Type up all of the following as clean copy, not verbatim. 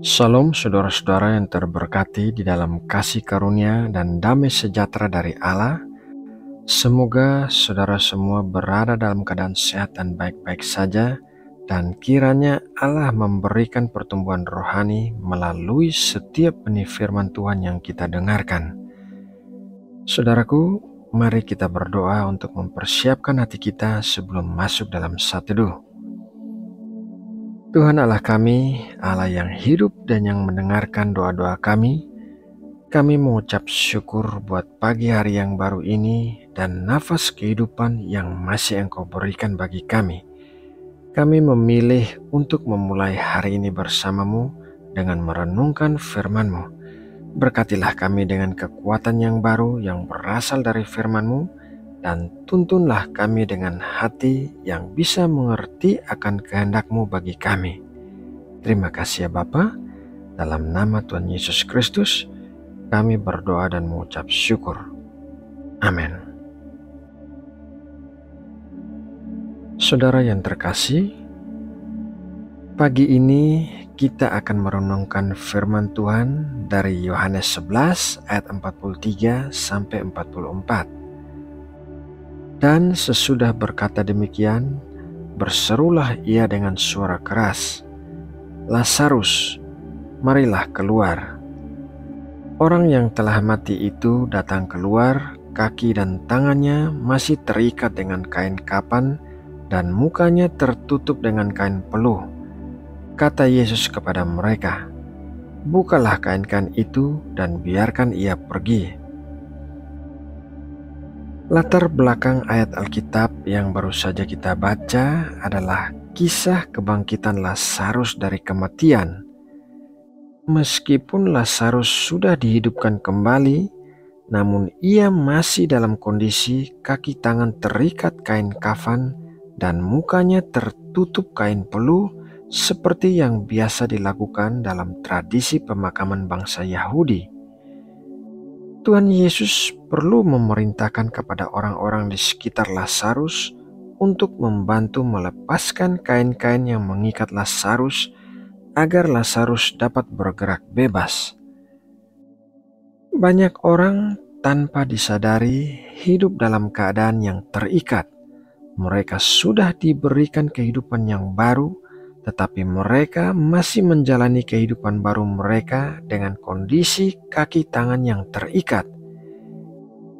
Salam saudara-saudara yang terberkati di dalam kasih karunia dan damai sejahtera dari Allah. Semoga saudara semua berada dalam keadaan sehat dan baik-baik saja, dan kiranya Allah memberikan pertumbuhan rohani melalui setiap benih firman Tuhan yang kita dengarkan. Saudaraku, mari kita berdoa untuk mempersiapkan hati kita sebelum masuk dalam saat teduh. Tuhan Allah kami, Allah yang hidup dan yang mendengarkan doa-doa kami mengucap syukur buat pagi hari yang baru ini dan nafas kehidupan yang masih Engkau berikan bagi kami. Kami memilih untuk memulai hari ini bersama-Mu dengan merenungkan firman-Mu. Berkatilah kami dengan kekuatan yang baru yang berasal dari firman-Mu, dan tuntunlah kami dengan hati yang bisa mengerti akan kehendak-Mu bagi kami. Terima kasih ya Bapa, dalam nama Tuhan Yesus Kristus kami berdoa dan mengucap syukur. Amin. Saudara yang terkasih, pagi ini kita akan merenungkan firman Tuhan dari Yohanes 11 ayat 43 sampai 44. Dan sesudah berkata demikian, berserulah ia dengan suara keras, "Lazarus, marilah keluar." Orang yang telah mati itu datang keluar, kaki dan tangannya masih terikat dengan kain kapan dan mukanya tertutup dengan kain peluh. Kata Yesus kepada mereka, "Bukalah kain-kain itu dan biarkan ia pergi." Latar belakang ayat Alkitab yang baru saja kita baca adalah kisah kebangkitan Lazarus dari kematian. Meskipun Lazarus sudah dihidupkan kembali, namun ia masih dalam kondisi kaki tangan terikat kain kafan dan mukanya tertutup kain peluh seperti yang biasa dilakukan dalam tradisi pemakaman bangsa Yahudi. Tuhan Yesus perlu memerintahkan kepada orang-orang di sekitar Lazarus untuk membantu melepaskan kain-kain yang mengikat Lazarus agar Lazarus dapat bergerak bebas. Banyak orang tanpa disadari hidup dalam keadaan yang terikat. Mereka sudah diberikan kehidupan yang baru, tetapi mereka masih menjalani kehidupan baru mereka dengan kondisi kaki tangan yang terikat.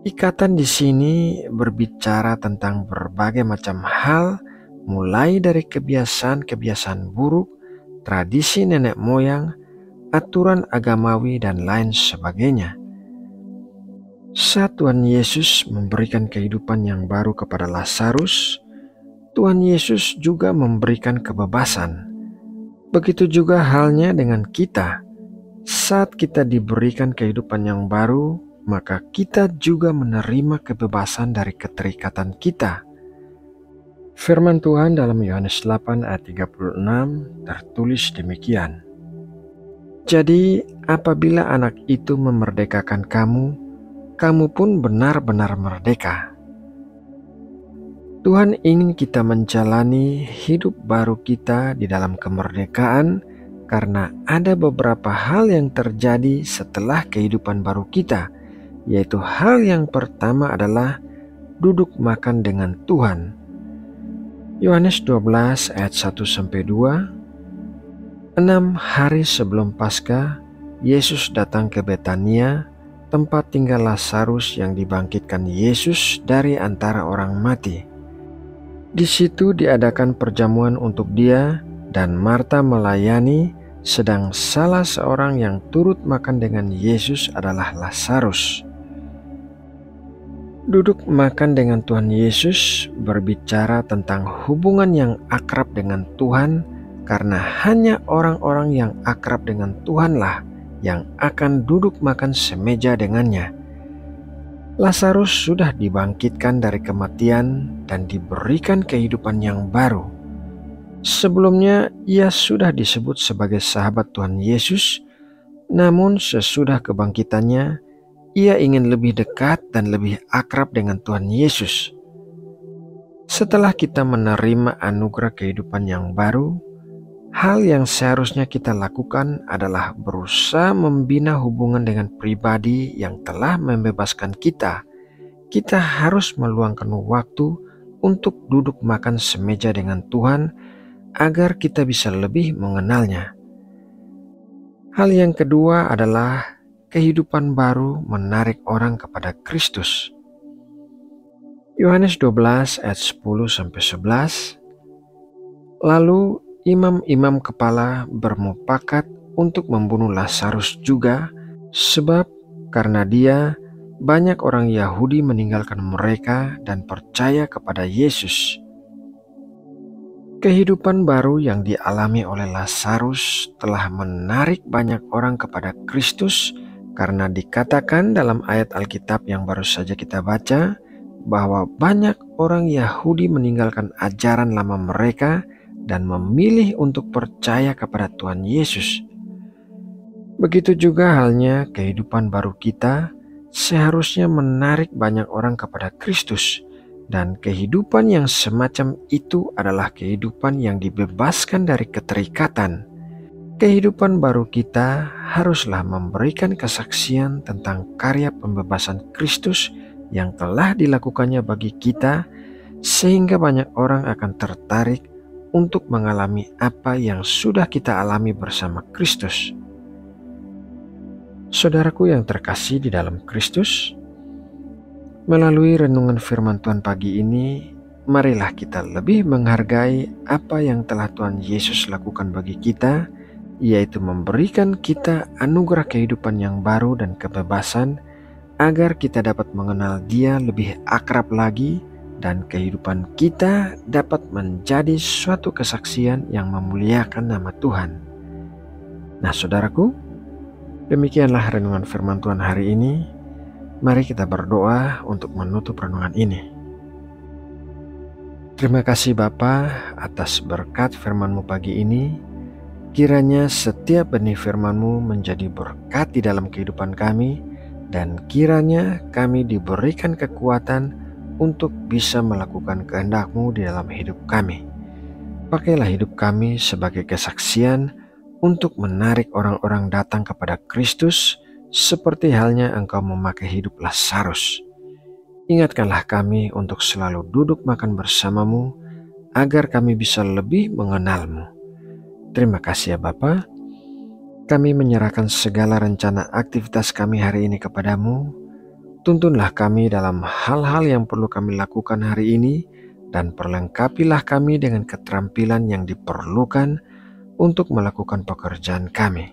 Ikatan di sini berbicara tentang berbagai macam hal, mulai dari kebiasaan-kebiasaan buruk, tradisi nenek moyang, aturan agamawi, dan lain sebagainya. Saat Tuhan Yesus memberikan kehidupan yang baru kepada Lazarus, Tuhan Yesus juga memberikan kebebasan. Begitu juga halnya dengan kita. Saat kita diberikan kehidupan yang baru, maka kita juga menerima kebebasan dari keterikatan kita. Firman Tuhan dalam Yohanes 8 ayat 36 tertulis demikian. Jadi apabila anak itu memerdekakan kamu, kamu pun benar-benar merdeka. Tuhan ingin kita menjalani hidup baru kita di dalam kemerdekaan karena ada beberapa hal yang terjadi setelah kehidupan baru kita, yaitu hal yang pertama adalah duduk makan dengan Tuhan. Yohanes 12 ayat 1-2. 6 hari sebelum Paskah, Yesus datang ke Betania, tempat tinggal Lazarus yang dibangkitkan Yesus dari antara orang mati. Di situ diadakan perjamuan untuk dia, dan Marta melayani, sedang salah seorang yang turut makan dengan Yesus adalah Lazarus. Duduk makan dengan Tuhan Yesus berbicara tentang hubungan yang akrab dengan Tuhan, karena hanya orang-orang yang akrab dengan Tuhanlah yang akan duduk makan semeja dengannya. Lazarus sudah dibangkitkan dari kematian dan diberikan kehidupan yang baru. Sebelumnya ia sudah disebut sebagai sahabat Tuhan Yesus, namun sesudah kebangkitannya, ia ingin lebih dekat dan lebih akrab dengan Tuhan Yesus. Setelah kita menerima anugerah kehidupan yang baru, Hal yang seharusnya kita lakukan adalah berusaha membina hubungan dengan pribadi yang telah membebaskan kita. Kita harus meluangkan waktu untuk duduk makan semeja dengan Tuhan agar kita bisa lebih mengenalnya. Hal yang kedua adalah kehidupan baru menarik orang kepada Kristus. Yohanes 12 ayat 10-11. Lalu imam-imam kepala bermufakat untuk membunuh Lazarus juga, sebab karena dia banyak orang Yahudi meninggalkan mereka dan percaya kepada Yesus. Kehidupan baru yang dialami oleh Lazarus telah menarik banyak orang kepada Kristus karena dikatakan dalam ayat Alkitab yang baru saja kita baca bahwa banyak orang Yahudi meninggalkan ajaran lama mereka dan memilih untuk percaya kepada Tuhan Yesus. Begitu juga halnya kehidupan baru kita seharusnya menarik banyak orang kepada Kristus, dan kehidupan yang semacam itu adalah kehidupan yang dibebaskan dari keterikatan. Kehidupan baru kita haruslah memberikan kesaksian tentang karya pembebasan Kristus yang telah dilakukannya bagi kita, sehingga banyak orang akan tertarik untuk mengalami apa yang sudah kita alami bersama Kristus. Saudaraku yang terkasih di dalam Kristus, melalui renungan firman Tuhan pagi ini, marilah kita lebih menghargai apa yang telah Tuhan Yesus lakukan bagi kita, yaitu memberikan kita anugerah kehidupan yang baru dan kebebasan, agar kita dapat mengenal Dia lebih akrab lagi dan kehidupan kita dapat menjadi suatu kesaksian yang memuliakan nama Tuhan. Nah saudaraku, demikianlah renungan firman Tuhan hari ini. Mari kita berdoa untuk menutup renungan ini. Terima kasih Bapa atas berkat firman-Mu pagi ini. Kiranya setiap benih firman-Mu menjadi berkat di dalam kehidupan kami, dan kiranya kami diberikan kekuatan untuk bisa melakukan kehendak-Mu di dalam hidup kami. Pakailah hidup kami sebagai kesaksian untuk menarik orang-orang datang kepada Kristus, seperti halnya Engkau memakai hidup Lazarus. Ingatkanlah kami untuk selalu duduk makan bersama-Mu, agar kami bisa lebih mengenal-Mu. Terima kasih ya Bapa. Kami menyerahkan segala rencana aktivitas kami hari ini kepadamu. Tuntunlah kami dalam hal-hal yang perlu kami lakukan hari ini, dan perlengkapilah kami dengan keterampilan yang diperlukan untuk melakukan pekerjaan kami.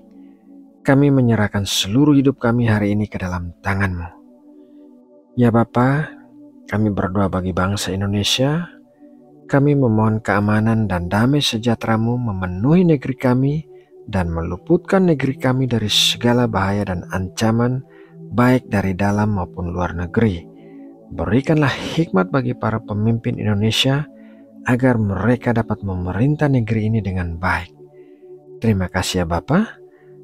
Kami menyerahkan seluruh hidup kami hari ini ke dalam tangan-Mu. Ya Bapa, kami berdoa bagi bangsa Indonesia. Kami memohon keamanan dan damai sejahtera-Mu memenuhi negeri kami dan meluputkan negeri kami dari segala bahaya dan ancaman, baik dari dalam maupun luar negeri. Berikanlah hikmat bagi para pemimpin Indonesia agar mereka dapat memerintah negeri ini dengan baik. Terima kasih ya Bapa.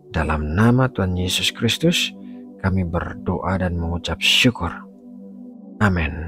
Dalam nama Tuhan Yesus Kristus, kami berdoa dan mengucap syukur. Amin.